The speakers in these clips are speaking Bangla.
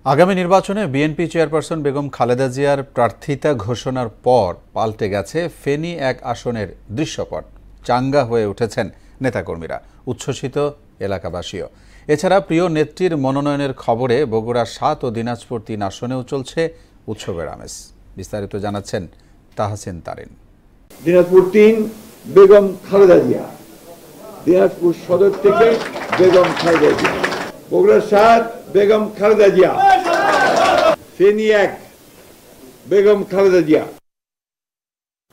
আগামী নির্বাচনে বিএনপি চেয়ারপারসন বেগম খালেদা জিয়ার প্রার্থিতা ঘোষণার পর পাল্টে গেছে ফেনী এক আসনের দৃশ্যপট। চাঙ্গা হয়ে উঠেছেন নেতাকর্মীরা, উচ্ছ্বসিত এলাকাবাসীও। এছাড়া প্রিয় নেত্রীর মনোনয়নের খবরে বগুড়া ৭ ও দিনাজপুর ৩ আসনেও চলছে উৎসবের আমেজ। বিস্তারিত জানাচ্ছেন তাহসিন তারিন। দিনাজপুর ৩ বেগম খালেদা জিয়া, দিনাজপুর সদর থেকে বেগম খালেদা জিয়া, বগুড়া ৭ বেগম খালেদা জিয়া, ফেনী ১ বেগম খালেদা জিয়া।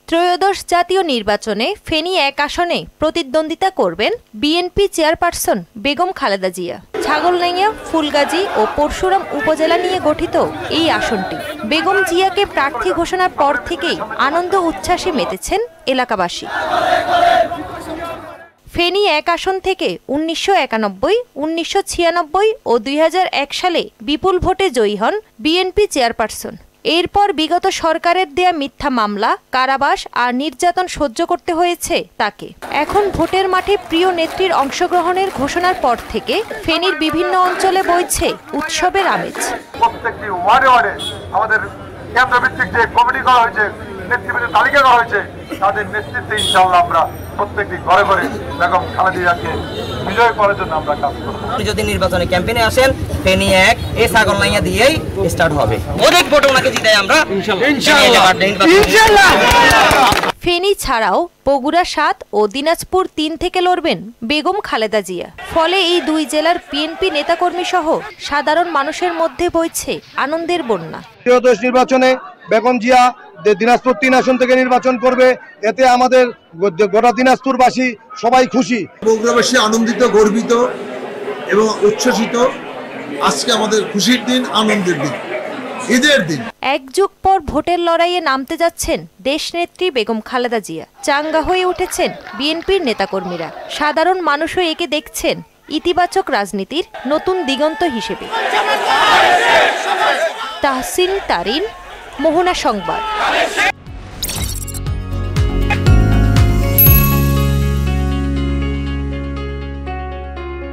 ত্রয়োদশ জাতীয় নির্বাচনে ফেনী ১ আসনে প্রতিদ্বন্দ্বিতা করবেন বিএনপি চেয়ারপারসন বেগম খালেদা জিয়া। ছাগলনাইয়া, ফুলগাজী ও পরশুরাম উপজেলা নিয়ে গঠিত এই আসনটি। বেগম জিয়াকে প্রার্থী ঘোষণার পর থেকেই আনন্দ উচ্ছ্বাসে মেতেছেন এলাকাবাসী। ফেনী ১ আসন থেকে ১৯৯১, ১৯৯৬ ও ২০০১ সালে বিপুল ভোটে জয়ী হন বিএনপি চেয়ারপারসন। এরপর বিগত সরকারের দেয়া মিথ্যা মামলা, কারাবাস আর নির্যাতন সহ্য করতে হয়েছে তাকে। এখন ভোটের মাঠে প্রিয় নেত্রীর অংশগ্রহণের ঘোষণার পর থেকে ফেনীর বিভিন্ন অঞ্চলে বইছে উৎসবের আমেজ। প্রত্যেকটি ওয়ার্ডে ওয়ার্ডে আমাদের কেন্দ্রভিত্তিক যে কমিটি করা হয়েছে, নেতৃবৃন্দের তালিকা করা হয়েছে, তাদের নেতৃত্বে ইনশাআল্লাহ আমরা প্রত্যেকটি ঘরে ঘরে বেগম খালেদা জিয়াকে বিজয় করার জন্য আমরা কাজ করব। আপনি যদি নির্বাচনে ক্যাম্পেইনে আসেন, ফেনী ১ এই ছাগলনাইয়া দিয়েই স্টার্ট হবে। অনেক ভোট ওনাকে জিতাই আমরা ইনশাআল্লাহ। ফেনী ছাড়াও বগুড়া ৭ ও দিনাজপুর ৩ থেকে লড়বেন বেগম খালেদা জিয়া। ফলে এই দুই জেলার বিএনপি নেতাকর্মী সহ সাধারণ মানুষের মধ্যে বইছে আনন্দের বন্যা। ত্রয়োদশ নির্বাচনে বেগম জিয়া দিনাজপুর ৩ আসন থেকে নির্বাচন করবে, এতে আমাদের গোটা দিনাজপুরবাসী সবাই খুশি। বগুড়াবাসী আনন্দিত, গর্বিত এবং উচ্ছ্বসিত। আজকে আমাদের খুশির দিন, আনন্দের দিন, ঈদের দিন। এক যুগ পর ভোটের লড়াইয়ে নামতে যাচ্ছেন দেশনেত্রী বেগম খালেদা জিয়া। চাঙ্গা হয়ে উঠেছেন বিএনপির নেতাকর্মীরা। সাধারণ মানুষও একে দেখছেন ইতিবাচক রাজনীতির নতুন দিগন্ত হিসেবে। তাহসিন তারিন, মোহনা সংবাদ।